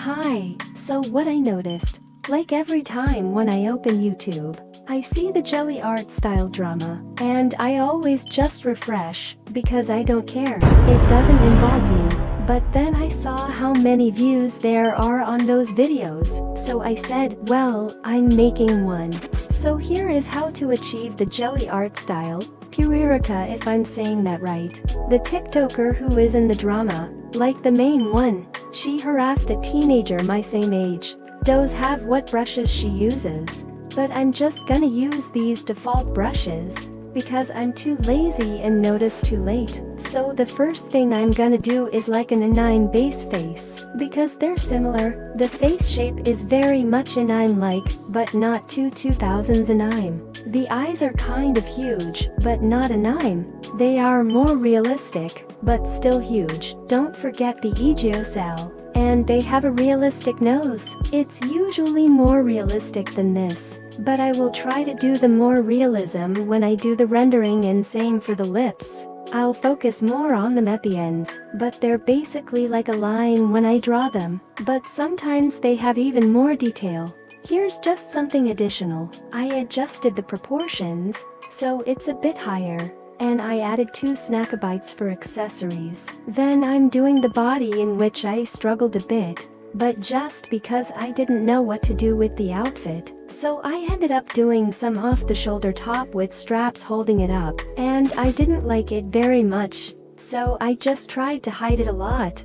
Hi, so what I noticed, like every time when I open YouTube, I see the jelly art style drama, and I always just refresh, because I don't care, it doesn't involve me. But then I saw how many views there are on those videos, so I said, well, I'm making one. So here is how to achieve the jelly art style, Puririka if I'm saying that right. The TikToker who is in the drama, like the main one, she harassed a teenager my same age. Does have what brushes she uses, but I'm just gonna use these default brushes, because I'm too lazy and noticed too late. So the first thing I'm gonna do is like an anime base face, because they're similar. The face shape is very much anime-like, but not too 2000s anime. The eyes are kind of huge, but not anime. They are more realistic, but still huge. Don't forget the Ijiosal. And they have a realistic nose. It's usually more realistic than this, but I will try to do the more realism when I do the rendering, and same for the lips. I'll focus more on them at the ends, but they're basically like a line when I draw them, but sometimes they have even more detail. Here's just something additional. I adjusted the proportions, so it's a bit higher. And I added 2 snackabites for accessories. Then I'm doing the body, in which I struggled a bit, but just because I didn't know what to do with the outfit. So I ended up doing some off-the-shoulder top with straps holding it up, and I didn't like it very much, so I just tried to hide it a lot.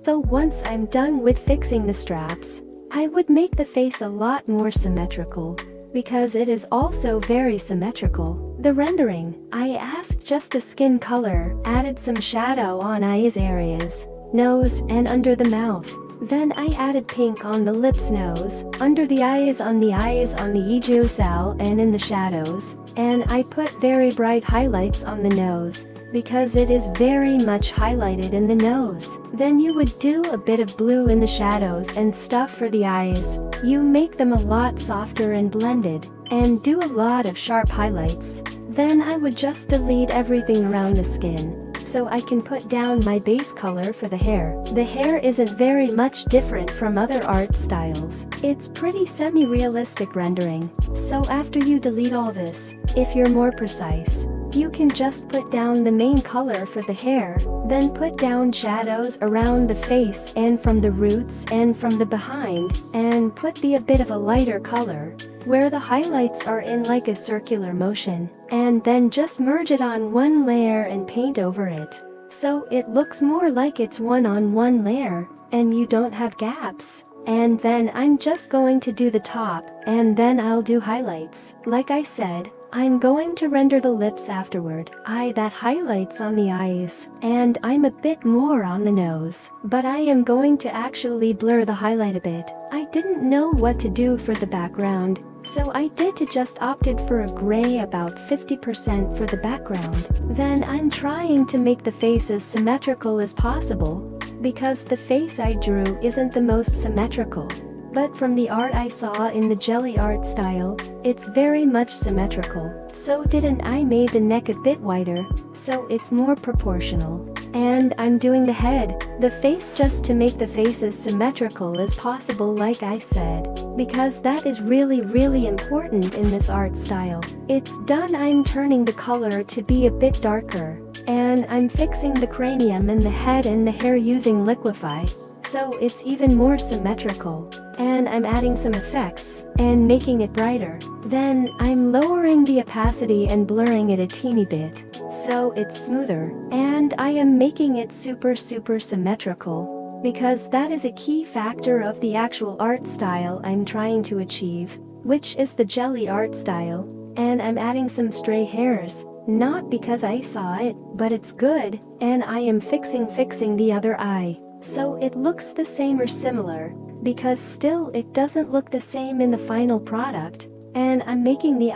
So once I'm done with fixing the straps, I would make the face a lot more symmetrical, because it is also very symmetrical. The rendering, I asked just a skin color, added some shadow on eyes areas, nose, and under the mouth. Then I added pink on the lips, nose, under the eyes, on the Ijiosal, and in the shadows. And I put very bright highlights on the nose, because it is very much highlighted in the nose. Then you would do a bit of blue in the shadows and stuff for the eyes. You make them a lot softer and blended, and do a lot of sharp highlights. Then I would just delete everything around the skin, so I can put down my base color for the hair. The hair isn't very much different from other art styles. It's pretty semi-realistic rendering. So after you delete all this, if you're more precise, you can just put down the main color for the hair, then put down shadows around the face and from the roots and from the behind, and put a bit of a lighter color, where the highlights are in like a circular motion, and then just merge it on one layer and paint over it. So it looks more like it's one on one layer, and you don't have gaps. And then I'm just going to do the top, and then I'll do highlights. Like I said, I'm going to render the lips afterward. That highlights on the eyes, and I'm a bit more on the nose. But I am going to actually blur the highlight a bit. I didn't know what to do for the background, so I just opted for a gray, about 50% for the background. Then I'm trying to make the face as symmetrical as possible, because the face I drew isn't the most symmetrical. But from the art I saw in the jelly art style, it's very much symmetrical. So didn't I made the neck a bit wider, so it's more proportional. And I'm doing the head, the face, just to make the face as symmetrical as possible, like I said, because that is really important in this art style. It's done. I'm turning the color to be a bit darker, and I'm fixing the cranium and the head and the hair using Liquify, so it's even more symmetrical. And I'm adding some effects and making it brighter. Then I'm lowering the opacity and blurring it a teeny bit, so it's smoother. And I am making it super symmetrical, because that is a key factor of the actual art style I'm trying to achieve, which is the jelly art style. And I'm adding some stray hairs, not because I saw it, but it's good. And I am fixing the other eye, so it looks the same or similar, because still it doesn't look the same in the final product. And I'm making the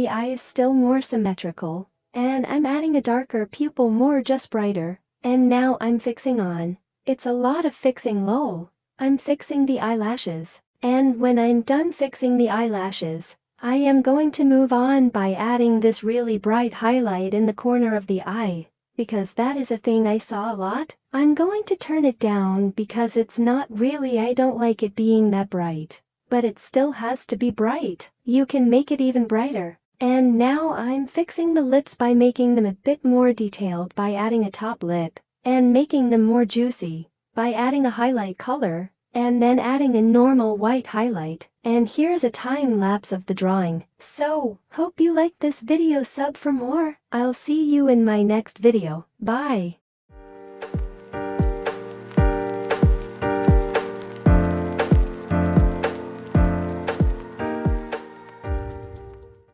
eyes still more symmetrical, and I'm adding a darker pupil, more just brighter. And now I'm fixing on. It's a lot of fixing, lol. I'm fixing the eyelashes, and when I'm done fixing the eyelashes, I am going to move on by adding this really bright highlight in the corner of the eye. because that is a thing I saw a lot. I'm going to turn it down because it's not really, I don't like it being that bright. But it still has to be bright. You can make it even brighter. And now I'm fixing the lips by making them a bit more detailed by adding a top lip, and making them more juicy by adding a highlight color, and then adding a normal white highlight. And here's a time lapse of the drawing. So, hope you liked this video. Sub for more. I'll see you in my next video. Bye.